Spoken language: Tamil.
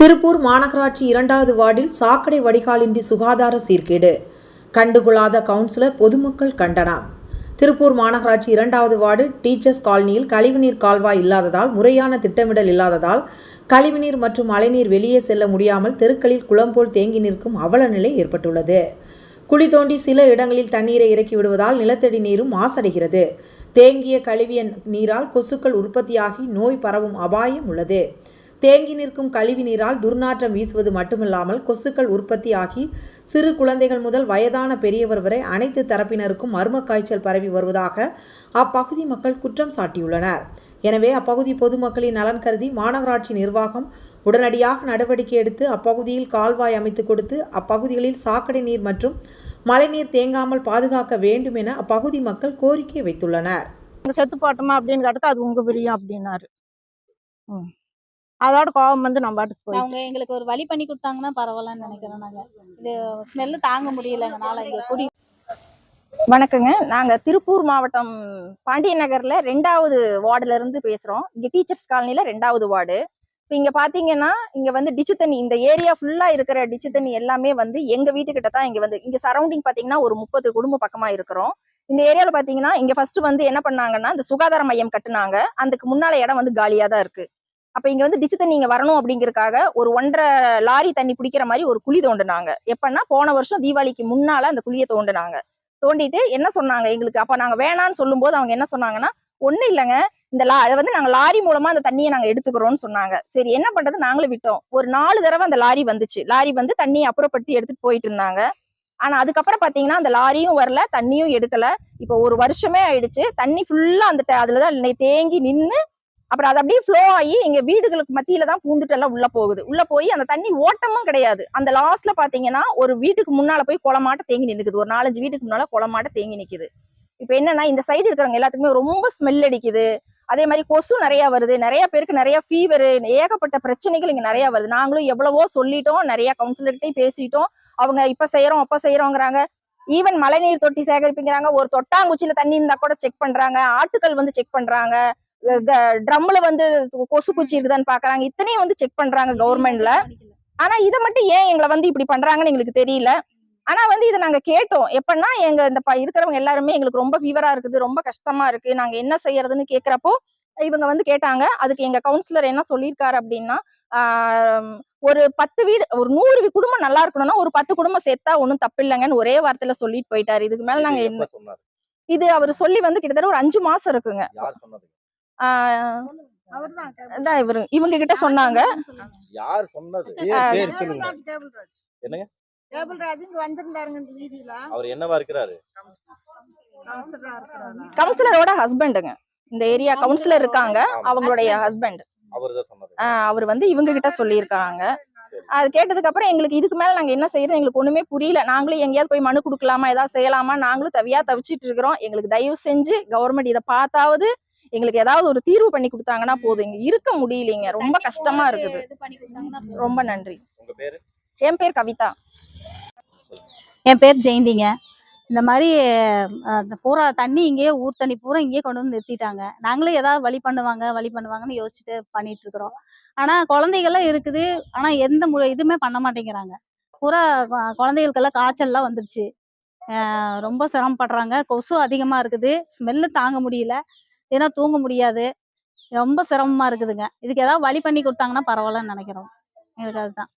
திருப்பூர் மாநகராட்சி 2வது வார்டில் சாக்கடை வடிகாலின்றி சுகாதார சீர்கேடு. கண்டுகொள்ளாத கவுன்சிலர், பொதுமக்கள் கண்டனம். திருப்பூர் மாநகராட்சி 2வது வார்டு டீச்சர்ஸ் காலனியில் கழிவுநீர் கால்வாய் இல்லாததால், முறையான திட்டமிடல் இல்லாததால் கழிவுநீர் மற்றும் மழைநீர் வெளியே செல்ல முடியாமல் தெருக்களில் குளம் போல் தேங்கி நிற்கும் அவல நிலை ஏற்பட்டுள்ளது. குழி தோண்டி சில இடங்களில் தண்ணீரை இறக்கி விடுவதால் நிலத்தடி நீரும் மாசடைகிறது. தேங்கிய கழிவிய நீரால் கொசுக்கள் உற்பத்தியாகி நோய் பரவும் அபாயம் உள்ளது. தேங்கி நிற்கும் கழிவு நீரால் துர்நாற்றம் வீசுவது மட்டுமில்லாமல் கொசுக்கள் உற்பத்தியாகி சிறு குழந்தைகள் முதல் வயதான பெரியவர் வரை அனைத்து தரப்பினருக்கும் மர்ம காய்ச்சல் பரவி வருவதாக அப்பகுதி மக்கள் குற்றம் சாட்டியுள்ளனர். எனவே அப்பகுதி பொதுமக்களின் நலன் கருதி மாநகராட்சி நிர்வாகம் உடனடியாக நடவடிக்கை எடுத்து அப்பகுதியில் கால்வாய் அமைத்து கொடுத்து அப்பகுதிகளில் சாக்கடை நீர் மற்றும் மழைநீர் தேங்காமல் பாதுகாக்க வேண்டும் என அப்பகுதி மக்கள் கோரிக்கை வைத்துள்ளனர். செத்து போட்டோமா அப்படின்னு கேட்டது அது உங்க பிரியம் அப்படின்னாரு. அதோட கோபம் வந்து நம்ம பாட்டுக்கு போய் அவங்க எங்களுக்கு ஒரு வழி பண்ணி கொடுத்தாங்கன்னா பரவாயில்லன்னு நினைக்கிறோம். நாங்க இது ஸ்மெல்லு தாங்க முடியலங்கனால இங்க குடி. வணக்கங்க, நாங்க திருப்பூர் மாவட்டம் பாண்டிய நகர்ல 2வது வார்டுல இருந்து பேசுறோம். இங்க டீச்சர்ஸ் காலனில 2வது வார்டு. இப்போ இங்க பாத்தீங்கன்னா இங்க வந்து டிச்சு தண்ணி, இந்த ஏரியா ஃபுல்லா இருக்கிற டிச்சு தண்ணி எல்லாமே வந்து எங்க வீட்டுக்கிட்ட தான் இங்க சரௌண்டிங் பாத்தீங்கன்னா ஒரு 30 குடும்ப பக்கமா இருக்கிறோம். இந்த ஏரியாவில் பாத்தீங்கன்னா இங்க ஃபர்ஸ்ட் வந்து என்ன பண்ணாங்கன்னா இந்த சுகாதார மையம் கட்டுனாங்க. அதுக்கு முன்னால இடம் வந்து காலியா தான் இருக்கு. அப்ப இங்க வந்து டிச்சு தண்ணி இங்க வரணும் அப்படிங்கறக்காக ஒரு 1.5 லாரி தண்ணி பிடிக்கிற மாதிரி ஒரு குழி தோண்டுனாங்க. எப்பன்னா போன வருஷம் தீபாவளிக்கு முன்னால அந்த குழியை தோண்டுனாங்க. தோண்டிட்டு என்ன சொன்னாங்க எங்களுக்கு, அப்ப நாங்க வேணான்னு சொல்லும் போது அவங்க என்ன சொன்னாங்கன்னா, ஒண்ணு இல்லைங்க, அதை வந்து நாங்க லாரி மூலமா அந்த தண்ணியை நாங்க எடுத்துக்கிறோம்னு சொன்னாங்க. சரி என்ன பண்றது, நாங்களும் விட்டோம். ஒரு 4 தடவை அந்த லாரி வந்துச்சு. லாரி வந்து தண்ணியை அப்புறப்படுத்தி எடுத்துட்டு போயிட்டு இருந்தாங்க. ஆனா அதுக்கப்புறம் பாத்தீங்கன்னா அந்த லாரியும் வரல, தண்ணியும் எடுக்கல. இப்போ ஒரு வருஷமே ஆயிடுச்சு. தண்ணி ஃபுல்லா அந்த அதுலதான் தேங்கி நின்று அப்புறம் அது அப்படியே ஃப்ளோ ஆகி எங்க வீடுகளுக்கு மத்தியில தான் பூந்துட்டு எல்லாம் உள்ள போகுது. உள்ள போய் அந்த தண்ணி ஓட்டமும் கிடையாது. அந்த லாஸ்ட்ல பாத்தீங்கன்னா ஒரு வீட்டுக்கு முன்னால போய் குளமாட்ட தேங்கி நிற்குது. ஒரு 4-5 வீட்டுக்கு முன்னால குளமாட்ட தேங்கி நிக்குது. இப்ப என்னன்னா இந்த சைடு இருக்கிறவங்க எல்லாத்துக்குமே ரொம்ப ஸ்மெல் அடிக்குது. அதே மாதிரி கொசு நிறைய வருது. நிறைய பேருக்கு நிறைய ஃபீவர், ஏகப்பட்ட பிரச்சனைகள் இங்க நிறைய வருது. நாங்களும் எவ்வளவோ சொல்லிட்டோம், நிறைய கவுன்சிலர்கிட்டையும் பேசிட்டோம். அவங்க இப்ப செய்யறோம் அப்ப செய்யறோங்கிறாங்க. ஈவன் மழைநீர் தொட்டி சேகரிப்புங்கிறாங்க. ஒரு தொட்டாங்குச்சியில தண்ணி இருந்தா கூட செக் பண்றாங்க. ஆட்டுக்கள் வந்து செக் பண்றாங்க. ட்ரம்ல வந்து கொசு பூச்சி இருக்குதான்னு பாக்குறாங்க. இத்தனையும் வந்து செக் பண்றாங்க கவர்மெண்ட்ல. ஆனா இதை மட்டும் ஏன் எங்களை வந்து இப்படி பண்றாங்கன்னு எங்களுக்கு தெரியல. ஆனா வந்து இதை நாங்க கேட்டோம். எப்பன்னா எங்க இந்த இருக்கிறவங்க எல்லாருமே எங்களுக்கு ரொம்ப ஃபீவரா இருக்குது, ரொம்ப கஷ்டமா இருக்கு, நாங்க என்ன செய்யறதுன்னு கேக்குறப்போ இவங்க வந்து கேட்டாங்க. அதுக்கு எங்க கவுன்சிலர் என்ன சொல்லியிருக்காரு அப்படின்னா, ஒரு 10 வீடு, ஒரு 100 குடும்பம் நல்லா இருக்கணும்னா ஒரு 10 குடும்பம் சேர்த்தா ஒன்னும் தப்பு இல்லைங்கன்னு ஒரே வார்த்தையில சொல்லிட்டு போயிட்டாரு. இதுக்கு மேல நாங்க என்ன, இது அவர் சொல்லி வந்து கிட்டத்தட்ட ஒரு 5 மாசம் இருக்குங்க. இவங்க கிட்ட சொன்னாங்க. யார் சொன்னது? என்னங்க? கேபிள்ராஜ் இங்க வந்திருந்தாருங்க இந்த வீதியில. அவர் என்னவா இருக்கிறாரு? கவுன்சிலரோட ஹஸ்பண்டுங்க. இந்த ஏரியா கவுன்சிலர் இருக்காங்க, அவங்களுடைய ஹஸ்பண்ட். அவர் வந்து இவங்க கிட்ட சொல்லியிருக்காங்க. அது கேட்டதுக்கு அப்புறம் எங்களுக்கு இதுக்கு மேல நாங்க என்ன செய்யறது எங்களுக்கு ஒண்ணுமே புரியல. நாங்களும் எங்கேயாவது போய் மனு கொடுக்கலாமா, ஏதாவது செய்யலாமா, நாங்களும் தவிச்சிட்டு இருக்கிறோம். எங்களுக்கு தயவு செஞ்சு கவர்மெண்ட் இதை பார்த்தாவது எங்களுக்கு ஏதாவது ஒரு தீர்வு பண்ணி கொடுத்தாங்கன்னா போதும். இங்க இருக்க முடியலைங்க, ரொம்ப கஷ்டமா இருக்குது. ரொம்ப நன்றி. என் பேர் கவிதா. என் பேர் ஜெயந்திங்க. இந்த மாதிரி பூரா தண்ணி இங்கேயே ஊர் தண்ணி பூரா இங்கேயே கொண்டு வந்து நிறுத்திட்டாங்க. நாங்களும் ஏதாவது வழி பண்ணுவாங்கன்னு யோசிச்சுட்டு பண்ணிட்டு இருக்கிறோம். ஆனா குழந்தைகள்லாம் இருக்குது. ஆனா எந்த இதுவுமே பண்ண மாட்டேங்கிறாங்க. பூரா குழந்தைகளுக்கெல்லாம் காய்ச்சல்லாம் வந்துருச்சு. ரொம்ப சிரமப்படுறாங்க. கொசு அதிகமா இருக்குது. ஸ்மெல்லு தாங்க முடியல. ஏன்னா தூங்க முடியாது. ரொம்ப சிரமமா இருக்குதுங்க. இதுக்கு ஏதாவது வழி பண்ணி கொடுத்தாங்கன்னா பரவாயில்லன்னு நினைக்கிறோம். எங்களுக்கு அதுதான்.